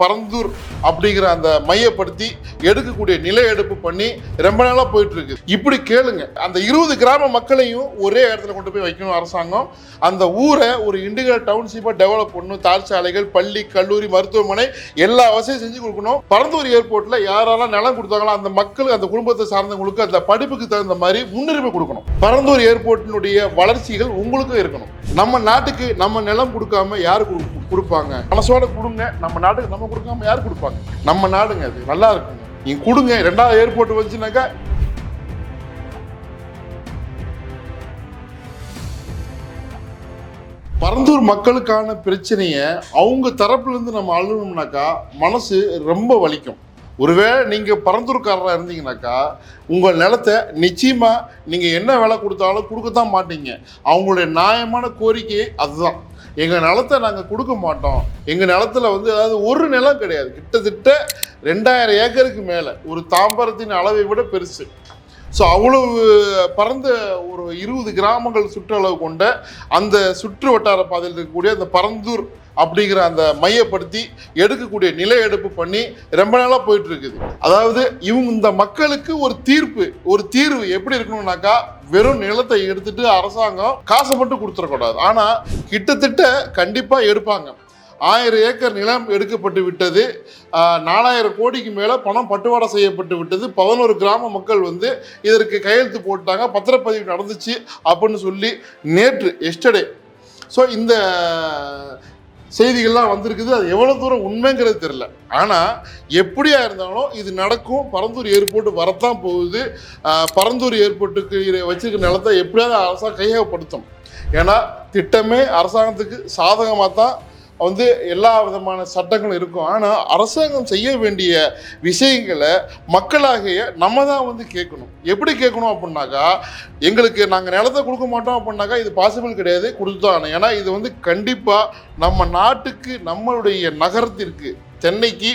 பரந்தூர் அப்படிங்கிற அந்த மையப்படுத்தி எடுக்கக்கூடிய நில எடுப்பு பண்ணி ரொம்ப நாளா போயிட்டு இருக்கு. இப்படி கேளுங்க, அந்த 20 கிராம மக்களையும் ஒரே இடத்துல கொண்டு போய் வைக்கணும் அரசாங்கம். அந்த ஊரை ஒரு இண்டிவிஜுவல் டவுன்ஷிப்பா டெவலப் பண்ணணும். தார்ச்சாலைகள், பள்ளி, கல்லூரி, மருத்துவமனை எல்லா வசதியும் செஞ்சு கொடுக்கணும். பரந்தூர் ஏர்போர்ட்ல யாரெல்லாம் நிலம் கொடுத்தாங்களோ அந்த மக்கள், அந்த குடும்பத்தை சார்ந்தவங்களுக்கு அந்த படிப்புக்கு தகுந்த மாதிரி முன்னுரிமை கொடுக்கணும். பரந்தூர் ஏர்போர்ட்டினுடைய வளர்ச்சிகள் உங்களுக்கும் இருக்கணும். நம்ம நாட்டுக்கு நம்ம நிலம் கொடுக்காம யாரு கொடுப்பாங்க? மனசோட கொடுங்க. நம்ம நாட்டுக்கு நம்ம கொடுக்காம யாரு கொடுப்பாங்க? நம்ம நாடுங்க, அது நல்லா இருக்குங்க. நீங்க கொடுங்க. 2வது ஏர்போர்ட் வந்துச்சுனாக்கா பரந்தூர் மக்களுக்கான பிரச்சனையை அவங்க தரப்புல இருந்து நம்ம அழுகணும்னாக்கா மனசு ரொம்ப வலிக்கும். ஒருவேளை நீங்க பரந்தூர்காரராக இருந்தீங்கன்னாக்கா உங்கள் நிலத்தை நிச்சயமா நீங்க என்ன விலை கொடுத்தாலும் கொடுக்கத்தான் மாட்டீங்க. அவங்களுடைய நியாயமான கோரிக்கை அதுதான். எங்க நிலத்தை நாங்கள் கொடுக்க மாட்டோம். எங்க நிலத்துல அதாவது ஒரு நிலம் கிடையாது, கிட்டத்தட்ட 2000 ஏக்கருக்கு மேல, ஒரு தாம்பரத்தின் அளவை விட பெருசு. ஸோ அவ்வளவு பரந்த ஒரு 20 கிராமங்கள் சுற்றளவு கொண்ட அந்த சுற்று வட்டார பாதையில் இருக்கக்கூடிய அந்த பரந்தூர் அப்படிங்கிற அந்த மையப்படுத்தி எடுக்கக்கூடிய நில எடுப்பு பண்ணி ரொம்ப நாளாக போயிட்டு இருக்குது. அதாவது இந்த மக்களுக்கு ஒரு தீர்வு எப்படி இருக்கணும்னாக்கா, வெறும் நிலத்தை எடுத்துட்டு அரசாங்கம் காசை மட்டும் கொடுத்துடக்கூடாது. ஆனால் கிட்டத்தட்ட கண்டிப்பாக எடுப்பாங்க. 1000 ஏக்கர் நிலம் எடுக்கப்பட்டு விட்டது. 4000 கோடிக்கு மேலே பணம் பட்டுவாடா செய்யப்பட்டு விட்டது. 11 கிராம மக்கள் இதற்கு கையெழுத்து போட்டாங்க. பத்திரப்பதிவு நடந்துச்சு அப்படின்னு சொல்லி நேற்று எஸ்டர்டே. ஸோ இந்த செய்திகள்லாம் வந்திருக்குது. அது எவ்வளோ தூரம் உண்மைங்கிறது தெரியல. ஆனால் எப்படியா இருந்தாலும் இது நடக்கும். பரந்தூர் ஏர்போர்ட் வரத்தான் போகுது. பரந்தூர் ஏர்போர்ட்டுக்கு வச்சிருக்கிற நிலத்தை எப்படியாவது அரசாங்கம் கையகப்படுத்தும். ஏன்னா திட்டமே அரசாங்கத்துக்கு சாதகமாக தான் எல்லா விதமான சட்டங்களும் இருக்கும். ஆனால் அரசாங்கம் செய்ய வேண்டிய விஷயங்களை மக்களாகிய நம்ம தான் கேட்கணும். எப்படி கேட்கணும் அப்படின்னாக்கா, எங்களுக்கு நாங்கள் நிலத்தை கொடுக்க மாட்டோம் அப்படின்னாக்கா இது பாசிபிள் கிடையாது, கொடுத்தானே. ஏன்னா இது கண்டிப்பாக நம்ம நாட்டுக்கு, நம்மளுடைய நகரத்திற்கு, சென்னைக்கு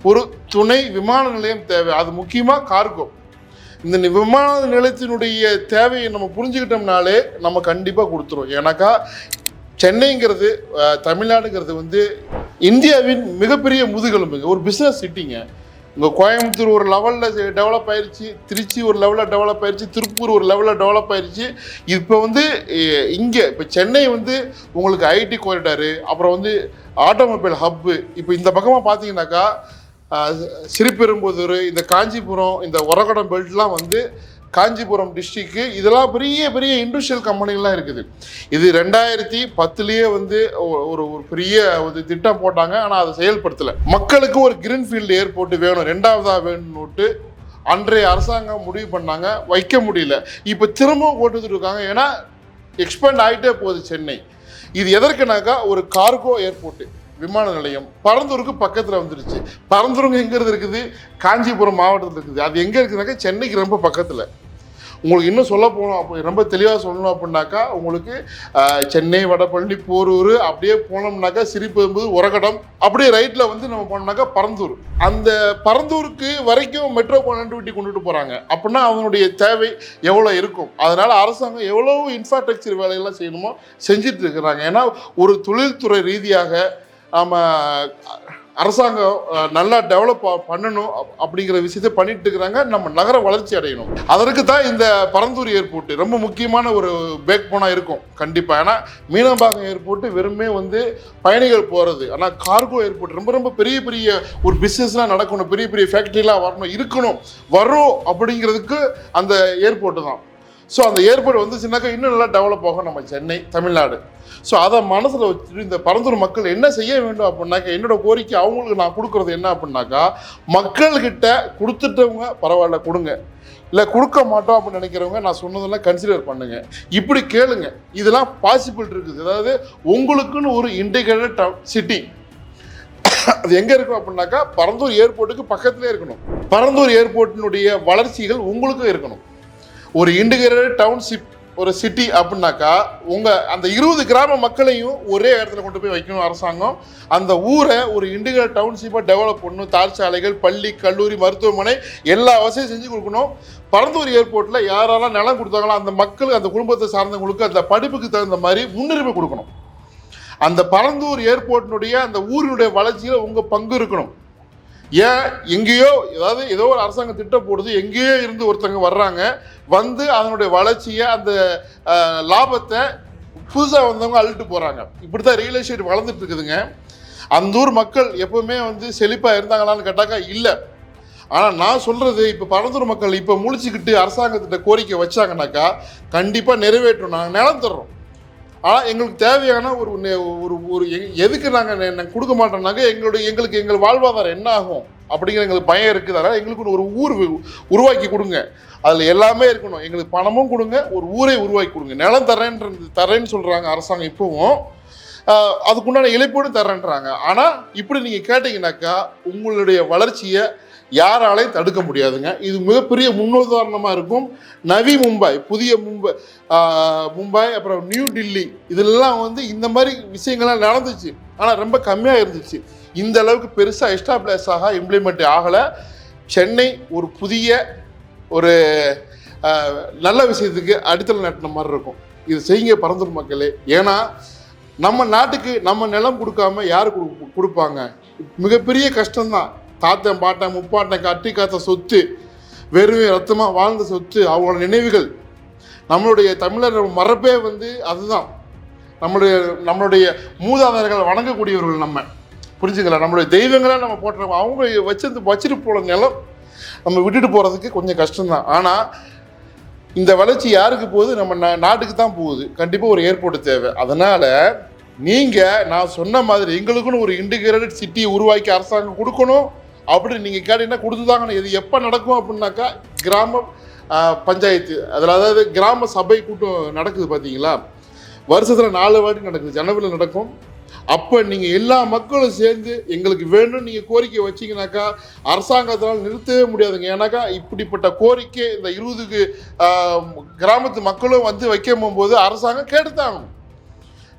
ஒரு துணை விமான நிலையம் தேவை. அது முக்கியமாக கார்கோ. இந்த விமான நிலையத்தினுடைய தேவையை நம்ம புரிஞ்சுக்கிட்டோம்னாலே நம்ம கண்டிப்பாக கொடுத்துருவோம். ஏன்னாக்கா சென்னைங்கிறது, தமிழ்நாடுங்கிறது இந்தியாவின் மிகப்பெரிய முதுகெலும்புங்க. ஒரு பிஸ்னஸ் சிட்டிங்க. இங்கே கோயம்புத்தூர் ஒரு லெவலில் டெவலப் ஆயிடுச்சு, திருச்சி ஒரு லெவலில் டெவலப் ஆயிடுச்சு, திருப்பூர் ஒரு லெவலில் டெவலப் ஆயிடுச்சு. இப்போ இங்கே இப்போ சென்னை உங்களுக்கு ஐடி காரிடாரு, அப்புறம் ஆட்டோமொபைல் ஹப்பு. இப்போ இந்த பக்கமாக பார்த்தீங்கன்னாக்கா ஸ்ரீபெரும்புதூர், இந்த காஞ்சிபுரம், இந்த ஒரகடம் பெல்ட்லாம் காஞ்சிபுரம் டிஸ்ட்ரிக்ட், இதெல்லாம் பெரிய பெரிய இண்டஸ்ட்ரியல் கம்பெனிகள்லாம் இருக்குது. இது 2010 ஒரு பெரிய திட்டம் போட்டாங்க. ஆனால் அதை செயல்படுத்தலை. மக்களுக்கு ஒரு கிரீன்ஃபீல்டு ஏர்போர்ட் வேணும், 2வதா வேணும்னுட்டு அன்றைய அரசாங்கம் முடிவு பண்ணாங்க. வைக்க முடியல. இப்போ திரும்பவும் போட்டுட்டு இருக்காங்க. ஏன்னா எக்ஸ்பேண்ட் ஆகிட்டே போகுது சென்னை. இது எதற்குனாக்கா ஒரு கார்கோ ஏர்போர்ட்டு, விமான நிலையம் பரந்தூருக்கு பக்கத்தில் வந்துருச்சு. பரந்தூருங்க எங்கிறது இருக்குது? காஞ்சிபுரம் மாவட்டத்தில் இருக்குது. அது எங்கே இருக்குதுனாக்கா சென்னைக்கு ரொம்ப பக்கத்தில். உங்களுக்கு இன்னும் சொல்ல போனோம், அப்போ ரொம்ப தெளிவாக சொல்லணும் அப்படின்னாக்கா, உங்களுக்கு சென்னை, வடபழனி, போரூர் அப்படியே போனோம்னாக்கா ஸ்ரீபெரும்புதூர், ஒரகடம், அப்படியே ரைட்டில் நம்ம போனோம்னாக்கா பரந்தூர். அந்த பரந்தூருக்கு வரைக்கும் மெட்ரோ கனெக்டிவிட்டி கொண்டுட்டு போகிறாங்க. அப்படின்னா அவனுடைய தேவை எவ்வளோ இருக்கும்? அதனால் அரசாங்கம் எவ்வளோ இன்ஃப்ராஸ்ட்ரக்சர் வேலையெல்லாம் செய்யணுமோ செஞ்சுட்டு இருக்கிறாங்க. ஏன்னா ஒரு தொழில்துறை ரீதியாக நம்ம அரசாங்கம் நல்லா டெவலப் பண்ணணும் அப்படிங்கிற விஷயத்தை பண்ணிட்டு இருக்கிறாங்க. நம்ம நகர வளர்ச்சி அடையணும். அதற்கு தான் இந்த பரந்தூர் ஏர்போர்ட் ரொம்ப முக்கியமான ஒரு பேக் போனா இருக்கும் கண்டிப்பாக. ஏன்னா மீனம்பாக்கம் ஏர்போர்ட் வெறுமே பயணிகள் போகிறது. ஆனால் கார்கோ ஏர்போர்ட் ரொம்ப ரொம்ப பெரிய பெரிய ஒரு பிஸ்னஸ்லாம் நடக்கணும், பெரிய பெரிய ஃபேக்ட்ரிலாம் வரணும், வரும் அப்படிங்கிறதுக்கு அந்த ஏர்போர்ட்டு தான். ஸோ அந்த ஏர்போர்ட் வந்துச்சுனாக்கா இன்னும் நல்லா டெவலப் ஆகும் நம்ம சென்னை, தமிழ்நாடு. ஸோ அதை மனசில் வச்சுட்டு இந்த பரந்தூர் மக்கள் என்ன செய்ய வேண்டும் அப்படின்னாக்கா, என்னோட கோரிக்கை அவங்களுக்கு நான் கொடுக்குறது என்ன அப்படின்னாக்கா, மக்கள்கிட்ட கொடுத்துட்டவங்க பரவாயில்ல கொடுங்க, இல்லை கொடுக்க மாட்டோம் அப்படின்னு நினைக்கிறவங்க நான் சொன்னதெல்லாம் கன்சிடர் பண்ணுங்க. இப்படி கேளுங்க. இதெல்லாம் பாசிபிள் இருக்குது. அதாவது உங்களுக்குன்னு ஒரு இன்டிகிரேட்டட் சிட்டி அது எங்கே இருக்கும் அப்படின்னாக்கா பரந்தூர் ஏர்போர்ட்டுக்கு பக்கத்துலேயே இருக்கணும். பரந்தூர் ஏர்போர்ட்டினுடைய வளர்ச்சிகள் உங்களுக்கும் இருக்கணும். ஒரு இன்டிகிரேட்டட் டவுன்ஷிப், ஒரு சிட்டி அப்படின்னாக்கா அந்த 20 கிராம மக்களையும் ஒரே இடத்துல கொண்டு போய் வைக்கணும் அரசாங்கம். அந்த ஊரை ஒரு இண்டிவிஜுவல் டவுன்ஷிப்பாக டெவலப் பண்ணணும். தார்ச்சாலைகள், பள்ளி, கல்லூரி, மருத்துவமனை எல்லா வசதியும் செஞ்சு கொடுக்கணும். பரந்தூர் ஏர்போர்ட்டில் யாரெல்லாம் நிலம் கொடுத்தாங்களோ அந்த மக்கள், அந்த குடும்பத்தை சார்ந்தவங்களுக்கு அந்த படிப்புக்கு தகுந்த மாதிரி முன்னுரிமை கொடுக்கணும். அந்த பரந்தூர் ஏர்போர்ட்டினுடைய அந்த ஊரினுடைய வளர்ச்சியில் உங்கள் பங்கு இருக்கணும். ஏன் எங்கேயோ ஏதோ ஒரு அரசாங்கம் திட்டம் போடுது, எங்கேயோ இருந்து ஒருத்தங்க வர்றாங்க, வந்து அதனுடைய வளர்ச்சியை அந்த லாபத்தை புதுசாக வந்தவங்க அள்ளிட்டு போகிறாங்க. இப்படி தான் ரியல் எஸ்டேட் வளர்ந்துட்டு இருக்குதுங்க. அந்த ஊர் மக்கள் எப்பவுமே செழிப்பாக இருந்தாங்களான்னு கேட்டாக்கா இல்லை. ஆனால் நான் சொல்கிறது, இப்போ பரந்தூர் மக்கள் இப்போ முழிச்சுக்கிட்டு அரசாங்கத்திட்ட கோரிக்கை வச்சாங்கன்னாக்கா கண்டிப்பாக நிறைவேற்றும். நாங்கள் நிலம் தர்றோம், ஆனால் எங்களுக்கு தேவையான ஒரு ஒரு எதுக்கு நாங்கள் கொடுக்க மாட்டோம்னாக்க எங்களுக்கு எங்கள் வாழ்வாதாரம் என்ன ஆகும் அப்படிங்கிற எங்களுக்கு பயம் இருக்குது. அதனால் எங்களுக்கு ஒரு ஊர் உருவாக்கி கொடுங்க, அதில் எல்லாமே இருக்கணும். எங்களுக்கு பணமும் கொடுங்க, ஒரு ஊரை உருவாக்கி கொடுங்க. நிலம் தரேன்னு சொல்கிறாங்க அரசாங்கம் இப்போவும், அதுக்குண்டான இழப்பீடும் தரேன்றாங்க. ஆனால் இப்படி நீங்கள் கேட்டிங்கனாக்கா உங்களுடைய வளர்ச்சியை யாராலையும் தடுக்க முடியாதுங்க. இது மிகப்பெரிய முன்னுதாரணமாக இருக்கும். நவி மும்பை, புதிய மும்பை, அப்புறம் நியூ டில்லி, இதெல்லாம் இந்த மாதிரி விஷயங்கள்லாம் நடந்துச்சு. ஆனால் ரொம்ப கம்மியாக இருந்துச்சு. இந்த அளவுக்கு பெருசாக எஸ்டாப்ளிஷ் இம்ப்ளிமெண்ட் ஆகலை. சென்னை ஒரு புதிய ஒரு நல்ல விஷயத்துக்கு அடித்தளம் நட்டின மாதிரி இருக்கும். இது செய்யுங்க பரந்தூர் மக்களே. ஏன்னா நம்ம நாட்டுக்கு நம்ம நிலம் கொடுக்காம யார் கொடுப்பாங்க? மிகப்பெரிய கஷ்டம்தான். தாத்தன் பாட்டன் முப்பாட்டன் கட்டி காத்த சொத்து, வெறும் ரத்தமாக வாழ்ந்த சொத்து, அவங்களோட நினைவுகள். நம்மளுடைய தமிழர் மரபே அதுதான். நம்மளுடைய மூதாதையர்கள் வணங்கக்கூடியவர்கள் நம்ம, புரிஞ்சுக்கலாம். நம்மளுடைய தெய்வங்களை நம்ம போட்டுறோம். அவங்க வச்சுட்டு போகிற நிலம் நம்ம விட்டுட்டு போகிறதுக்கு கொஞ்சம் கஷ்டம்தான். ஆனால் இந்த வளர்ச்சி யாருக்கு போகுது? நம்ம நாட்டுக்கு தான் போகுது. கண்டிப்பாக ஒரு ஏர்போர்ட் தேவை. அதனால் நீங்கள் நான் சொன்ன மாதிரி எங்களுக்குன்னு ஒரு இன்டிகிரேட்டட் சிட்டியை உருவாக்கி அரசாங்கம் கொடுக்கணும் அப்படின்னு நீங்கள் கேட்டீங்கன்னா கொடுத்துதாங்க. இது எப்போ நடக்கும் அப்படின்னாக்கா கிராம பஞ்சாயத்து, அதாவது கிராம சபை கூட்டம் நடக்குது பார்த்தீங்களா, வருஷத்தில் 4 வாட்டி நடக்குது. ஜனவரியில் நடக்கும். அப்போ நீங்கள் எல்லா மக்களும் சேர்ந்து எங்களுக்கு வேணும்னு நீங்கள் கோரிக்கை வச்சிங்கனாக்கா அரசாங்கத்தால் நிறுத்தவே முடியாதுங்க. ஏன்னாக்கா இப்படிப்பட்ட கோரிக்கை இந்த 20 கிராமத்து மக்களும் வைக்க போது அரசாங்கம் கேட்டுத்தாங்க.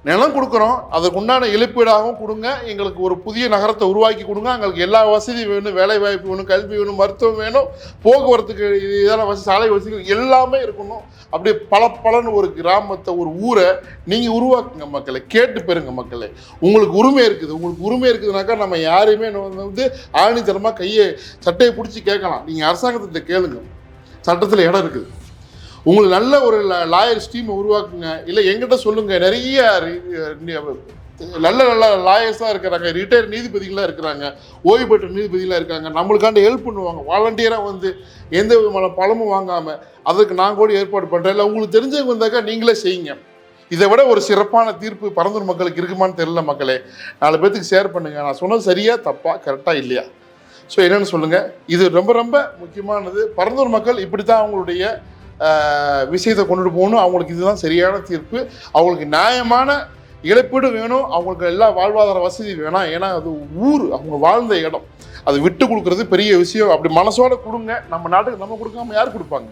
நிலம் கொடுக்குறோம், அதுக்கு உண்டான இழப்பீடாகவும் கொடுங்க, எங்களுக்கு ஒரு புதிய நகரத்தை உருவாக்கி கொடுங்க, எங்களுக்கு எல்லா வசதியும் வேணும், வேலை வாய்ப்பு வேணும், கல்வி வேணும், மருத்துவம் வேணும், போக்குவரத்துக்கு இதெல்லாம் வசதி, சாலை வசதிகள் எல்லாமே இருக்கணும். அப்படியே பலன்னு ஒரு கிராமத்தை ஒரு ஊரை நீங்கள் உருவாக்குங்க மக்களை. கேட்டு பெறுங்க மக்களை. உங்களுக்கு உரிமை இருக்குதுனாக்கா நம்ம யாரையுமே ஆணித்தரமாக சட்டையை பிடிச்சி கேட்கலாம். நீங்கள் அரசாங்கத்தை கேளுங்க, சட்டத்தில் இடம் இருக்குது. உங்களுக்கு நல்ல ஒரு லாயர் ஸ்டீமை உருவாக்குங்க. இல்லை எங்கிட்ட சொல்லுங்கள். நிறைய நல்ல லாயர்ஸாக இருக்கிறாங்க, ரிட்டையர் நீதிபதிகளாக இருக்கிறாங்க, ஓய்வு பெற்ற நீதிபதிகளாக இருக்காங்க. நம்மளுக்காண்டி ஹெல்ப் பண்ணுவாங்க. வாலண்டியராக எந்த விதமான பணமும் வாங்காமல். அதற்கு நான் கூட ஏற்பாடு பண்ணுறேன். இல்லை உங்களுக்கு தெரிஞ்சவங்க வந்தாக்கா நீங்களே செய்யுங்க. இதை விட ஒரு சிறப்பான தீர்ப்பு பரந்தூர் மக்களுக்கு இருக்குமான்னு தெரியல மக்களே. 4 பேர்த்துக்கு ஷேர் பண்ணுங்கள். நான் சொன்னது சரியா தப்பா, கரெக்டாக இல்லையா? ஸோ என்னென்னு சொல்லுங்கள். இது ரொம்ப ரொம்ப முக்கியமானது. பரந்தூர் மக்கள் இப்படி தான் அவங்களுடைய விஷயத்தை கொண்டுட்டு போகணும். அவங்களுக்கு இதுதான் சரியான தீர்ப்பு. அவங்களுக்கு நியாயமான இழப்பீடு வேணும். அவங்களுக்கு எல்லா வாழ்வாதார வசதி வேணாம். ஏன்னா அது ஊர், அவங்க வாழ்ந்த இடம். அது விட்டு கொடுக்குறது பெரிய விஷயம். அப்படி மனசோட கொடுங்க. நம்ம நாட்டுக்கு நம்ம கொடுக்காம யார் கொடுப்பாங்க?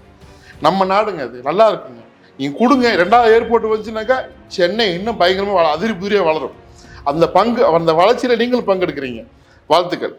நம்ம நாடுங்க, அது நல்லா இருக்குங்க. நீங்கள் கொடுங்க. 2வது ஏர்போர்ட் வந்துச்சுனாக்கா சென்னை இன்னும் பயங்கரமாக அதிரி புதிரியாக வளரும். அந்த வளர்ச்சியில் நீங்களும் பங்கெடுக்கிறீங்க. வாழ்த்துக்கள்.